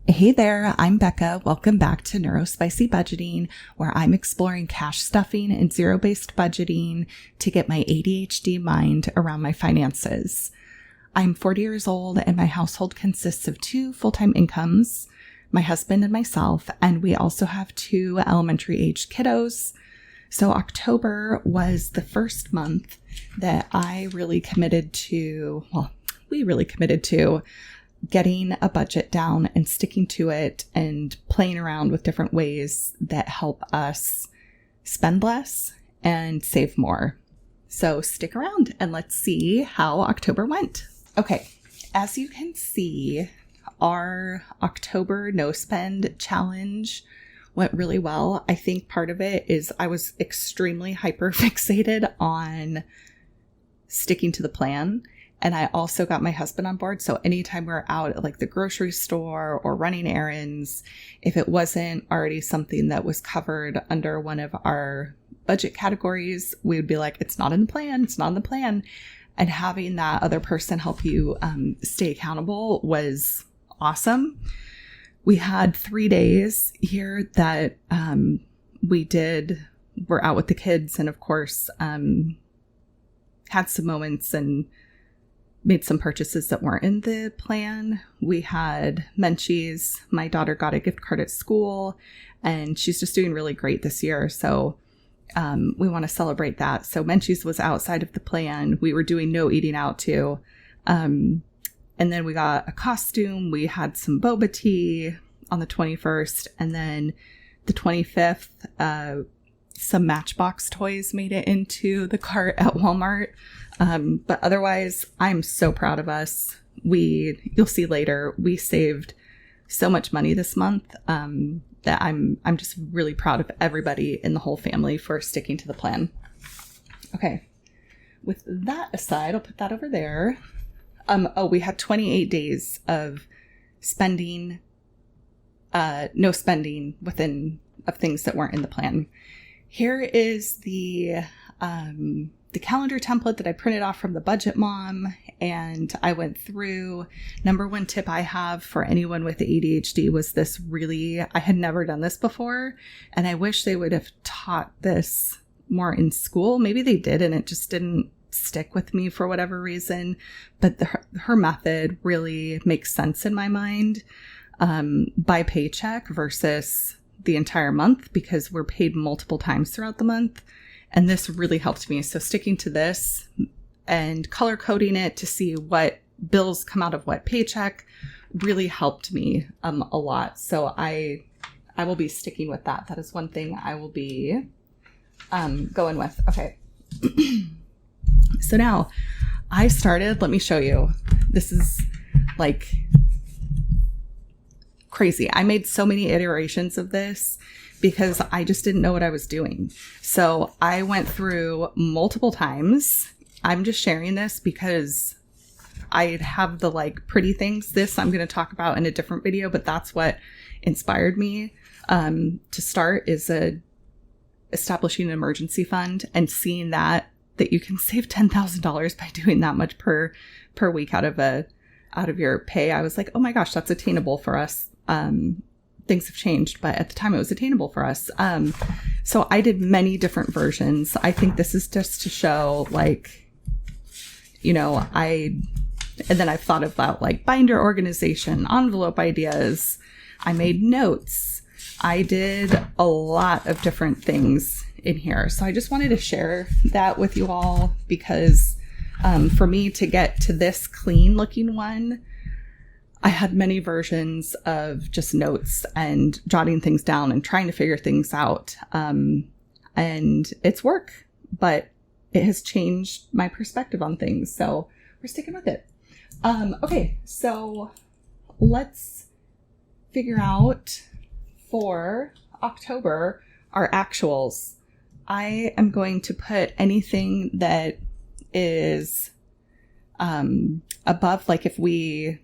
Hey there, I'm Becca. Welcome back to Neurospicy Budgeting, where I'm exploring cash stuffing and zero-based budgeting to get my ADHD mind around my finances. I'm 40 years old and my household consists of 2 full-time incomes, my husband and myself, and we also have 2 elementary-aged kiddos. So October was the first month that we really committed to getting a budget down and sticking to it and playing around with different ways that help us spend less and save more. So stick around and let's see how October went. Okay, as you can see, our October no spend challenge went really well. I think part of it is I was extremely hyper fixated on sticking to the plan. And I also got my husband on board. So anytime we're out at like the grocery store or running errands, if it wasn't already something that was covered under one of our budget categories, we would be like, it's not in the plan. It's not in the plan. And having that other person help you stay accountable was awesome. We had 3 days here that we're out with the kids and of course had some moments and made some purchases that weren't in the plan. We had Menchie's. My daughter got a gift card at school and she's just doing really great this year. So we want to celebrate that. So Menchie's was outside of the plan. We were doing no eating out too. And then we got a costume. We had some boba tea on the 21st. And then the 25th, some Matchbox toys made it into the cart at Walmart. But otherwise, I'm so proud of us. You'll see later, we saved so much money this month that I'm just really proud of everybody in the whole family for sticking to the plan. Okay, with that aside, I'll put that over there. We had 28 days of spending, no spending of things that weren't in the plan. Here is the calendar template that I printed off from the Budget Mom, and I went through. Number one tip I have for anyone with ADHD was this I had never done this before, and I wish they would have taught this more in school. Maybe they did, and it just didn't stick with me for whatever reason, but her method really makes sense in my mind, by paycheck versus the entire month, because we're paid multiple times throughout the month. And this really helped me. So sticking to this and color coding it to see what bills come out of what paycheck really helped me a lot. So I will be sticking with that. That is one thing I will be going with. Okay. So now let me show you. This is like crazy. I made so many iterations of this because I just didn't know what I was doing. So I went through multiple times. I'm just sharing this because I have the pretty things. This I'm going to talk about in a different video, but that's what inspired me to start is establishing an emergency fund and seeing that you can save $10,000 by doing that much per week out of your pay. I was like, oh my gosh, that's attainable for us. Things have changed, but at the time it was attainable for us. So I did many different versions. I think this is just to show and then I've thought about binder organization, envelope ideas. I made notes. I did a lot of different things in here. So I just wanted to share that with you all because for me to get to this clean looking one, I had many versions of just notes and jotting things down and trying to figure things out. And it's work, but it has changed my perspective on things. So we're sticking with it. Okay, so let's figure out for October our actuals. I am going to put anything that is above, if we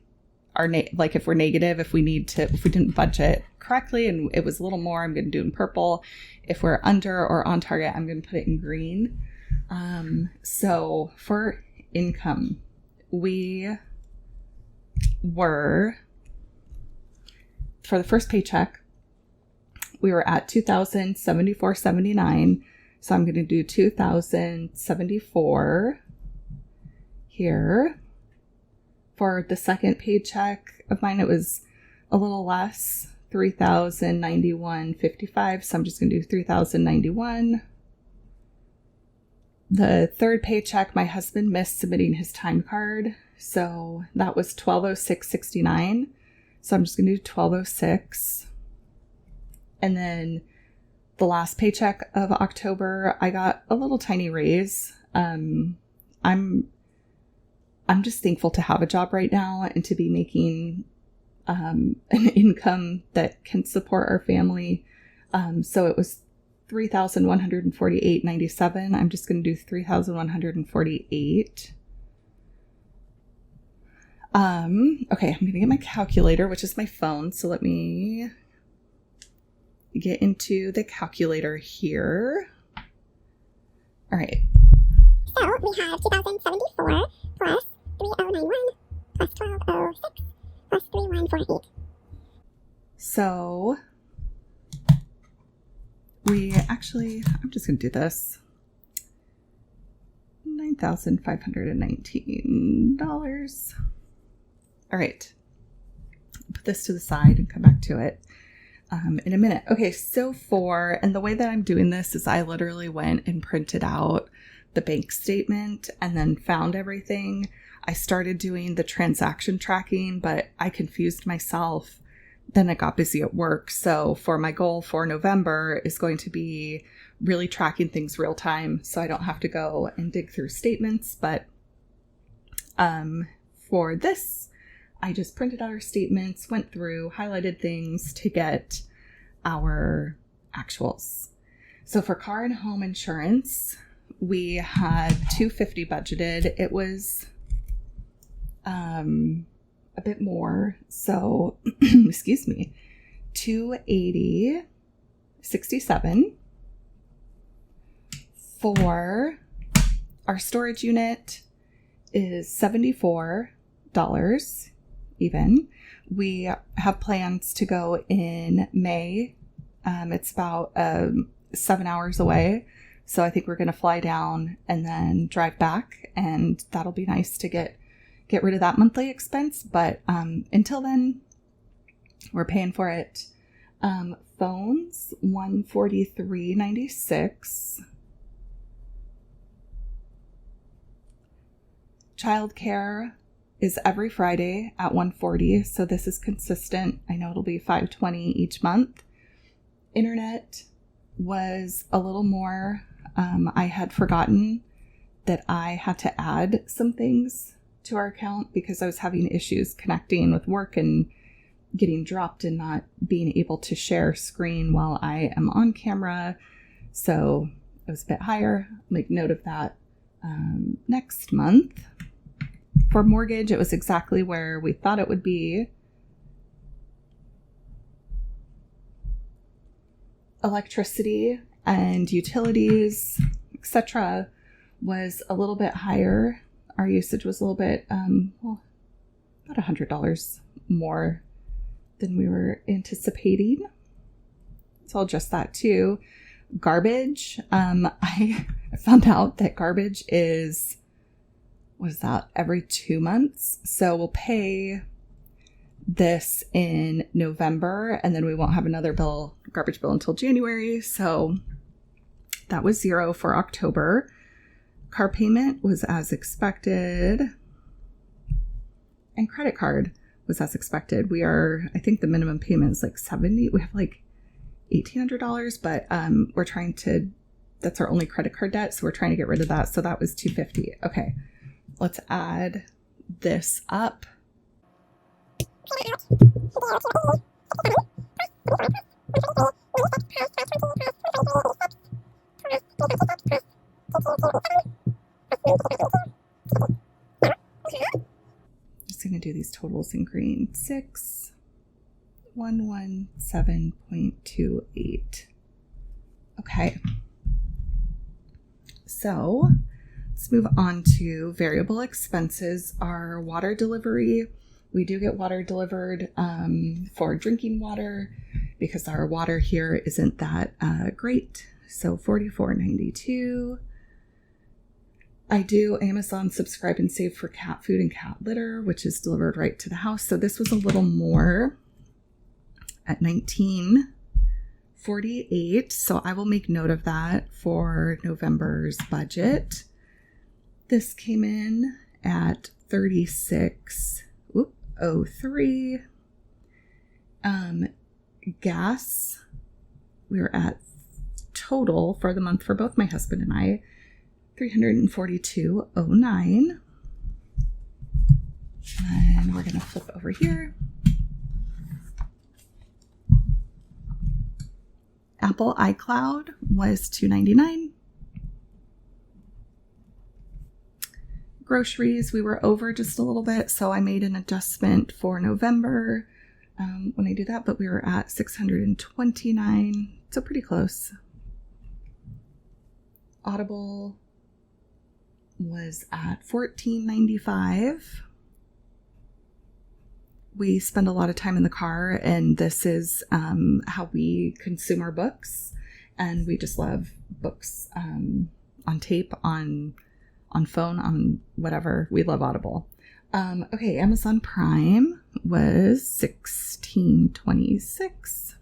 are if we're negative, if we didn't budget correctly and it was a little more, I'm going to do it in purple. If we're under or on target, I'm going to put it in green. So for income, we were for the first paycheck, we were at $2,074.79. So I'm going to do $2,074 here. For the second paycheck of mine, it was a little less, $3,091.55. So I'm just going to do $3,091. The third paycheck, my husband missed submitting his time card. So that was $1,206.69. So I'm just going to do $1,206. And then the last paycheck of October, I got a little tiny raise. I'm just thankful to have a job right now and to be making an income that can support our family. So it was $3,148.97. I'm just going to do $3,148. Okay, I'm going to get my calculator, which is my phone. So let me get into the calculator here. All right. So we have 2,074 plus 3,091 plus 1,206 plus 3,148. So I'm just going to do this. $9,519. All right. Put this to the side and come back to it in a minute. Okay, so and the way that I'm doing this is I literally went and printed out the bank statement and then found everything. I started doing the transaction tracking, but I confused myself. Then I got busy at work. So for my goal for November is going to be really tracking things real time so I don't have to go and dig through statements. But for this, I just printed out our statements, went through, highlighted things to get our actuals. So for car and home insurance, we had $250 budgeted. It was a bit more. So, excuse me, $280.67. For our storage unit is $74 even. We have plans to go in May. It's about 7 hours away. So I think we're going to fly down and then drive back, and that'll be nice to get rid of that monthly expense. But until then, we're paying for it. Phones, $143.96. Childcare is every Friday at $140. So this is consistent. I know it'll be $520 each month. Internet was a little more. I had forgotten that I had to add some things to our account because I was having issues connecting with work and getting dropped and not being able to share screen while I am on camera. So it was a bit higher. Make note of that next month. For mortgage, it was exactly where we thought it would be. Electricity and utilities, etc., was a little bit higher. Our usage was a little bit, about $100 more than we were anticipating. So I'll adjust that too. Garbage. I found out that garbage is, every 2 months. So we'll pay this in November, and then we won't have another garbage bill until January. So that was $0 for October. Car payment was as expected, and credit card was as expected. I think the minimum payment is like $70. We have like $1,800, but we're trying to, that's our only credit card debt. So we're trying to get rid of that. So that was $250. Okay. Let's add this up. Just going to do these totals in green. 6,117.28. Okay. So let's move on to variable expenses. Our water delivery We do get water delivered for drinking water because our water here isn't that great. So $44.92. I do Amazon subscribe and save for cat food and cat litter, which is delivered right to the house. So this was a little more at $19.48. So I will make note of that for November's budget. This came in at $36.03. Gas, we were at total for the month for both my husband and I, $342.09. And we're going to flip over here. Apple iCloud was $2.99. Groceries, we were over just a little bit, so I made an adjustment for November when I do that, but we were at $629, so pretty close. Audible was at $14.95. We spend a lot of time in the car, and this is how we consume our books, and we just love books on tape, on phone, on whatever. We love Audible. Okay, Amazon Prime was $16.26.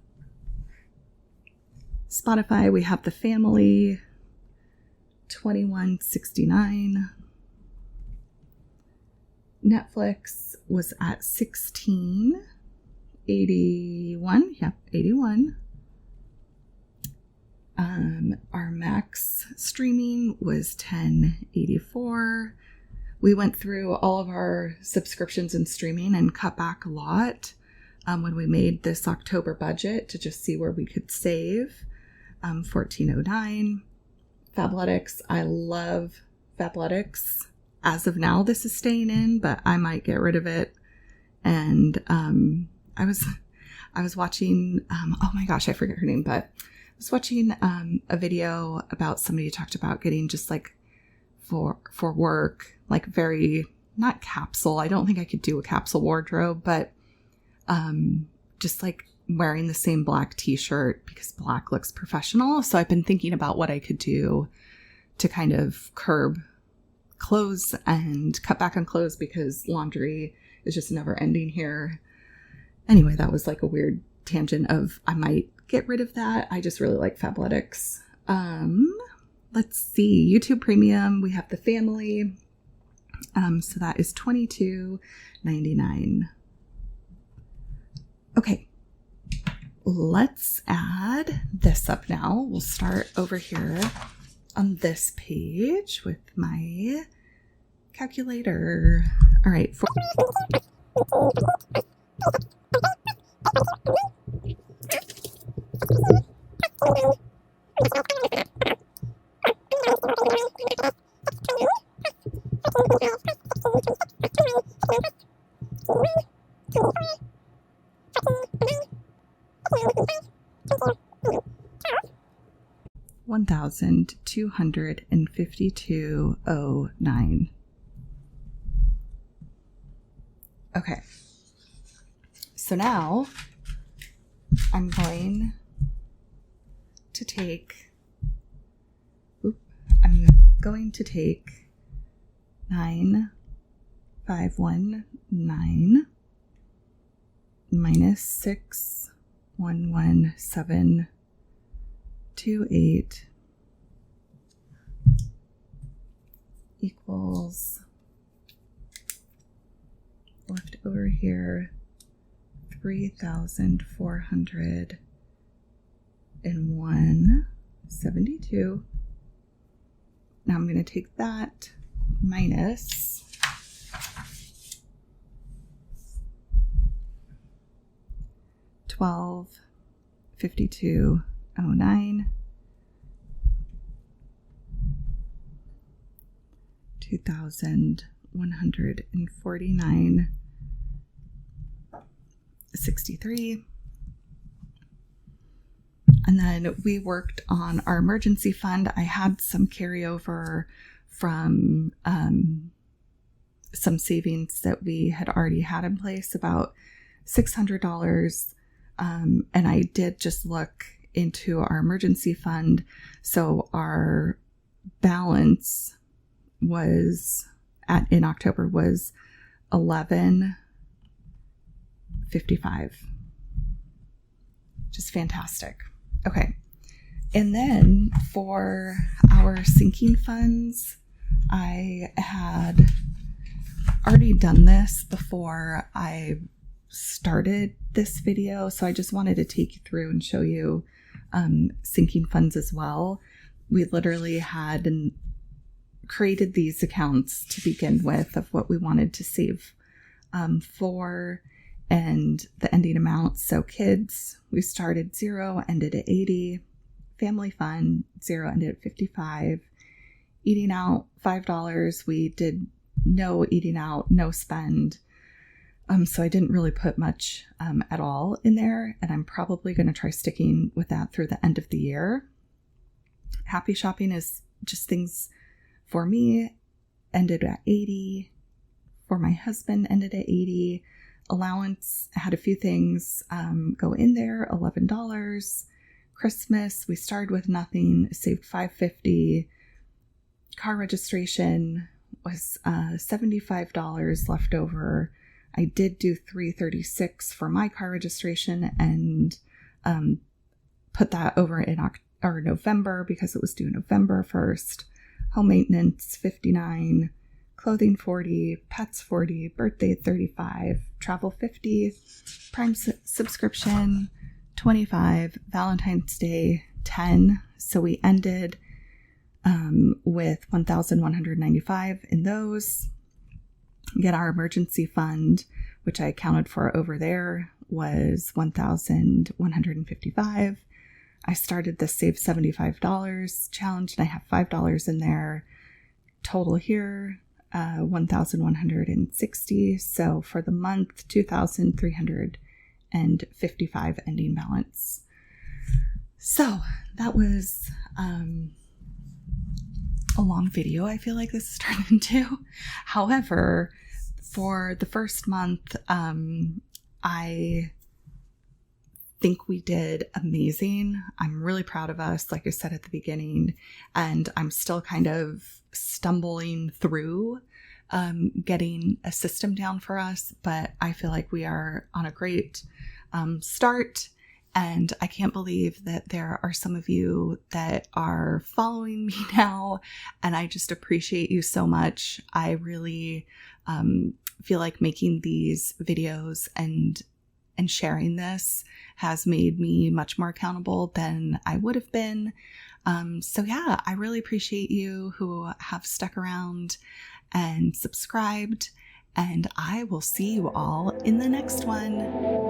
Spotify, we have The Family, $21.69. Netflix was at $16.81. Yep, 81. Our max streaming was $10.84. We went through all of our subscriptions and streaming and cut back a lot when we made this October budget to just see where we could save. $14.09. Fabletics, I love Fabletics. As of now, this is staying in, but I might get rid of it. And I was watching, oh my gosh, I forget her name, but I was watching a video about somebody who talked about getting just like for work, like very, not capsule. I don't think I could do a capsule wardrobe, but just like wearing the same black t-shirt because black looks professional. So I've been thinking about what I could do to kind of curb clothes and cut back on clothes because laundry is just never ending here. Anyway, that was like a weird tangent of I might get rid of that. I just really like Fabletics. Let's see, YouTube Premium, we have The Family. So that is $22.99. Okay, let's add this up now. We'll start over here on this page with my calculator. All right. $1,252.09. Okay. So now I'm going to take 9,519 minus 6,11728 equals, left over here, 3,401.72. Now I'm going to take that minus $12.52.09, 2,149.63. And then we worked on our emergency fund. I had some carryover from some savings that we had already had in place, about $600. And I did just look into our emergency fund. So our balance was in October was $11.55. Just fantastic. Okay. And then for our sinking funds, I had already done this before I started this video. So I just wanted to take you through and show you sinking funds as well. We literally had created these accounts to begin with of what we wanted to save for, and the ending amount. So kids, we started 0, ended at 80. Family fund, 0, ended at 55. Eating out, $5. We did no eating out, no spend. So I didn't really put much at all in there, and I'm probably going to try sticking with that through the end of the year. Happy shopping is just things for me, ended at 80. For my husband, ended at 80. Allowance, had a few things go in there, $11. Christmas, we started with nothing, saved $5.50. Car registration was $75 left over. I did do $336 for my car registration and put that over in November because it was due November 1st. Home maintenance, $59. Clothing, $40. Pets, $40. Birthday, $35. Travel, $50. Prime subscription, $25. Valentine's Day, $10. So we ended with $1,195 in those. Again, our emergency fund, which I accounted for over there, was $1,155. I started the Save $75 challenge, and I have $5 in there. Total here, $1,160. So for the month, $2,355 ending balance. So that was a long video, I feel like this has turned into. However, for the first month, I think we did amazing. I'm really proud of us, like I said at the beginning, and I'm still kind of stumbling through getting a system down for us, but I feel like we are on a great start. And I can't believe that there are some of you that are following me now, and I just appreciate you so much. I really feel like making these videos and sharing this has made me much more accountable than I would have been. So yeah, I really appreciate you who have stuck around and subscribed, and I will see you all in the next one.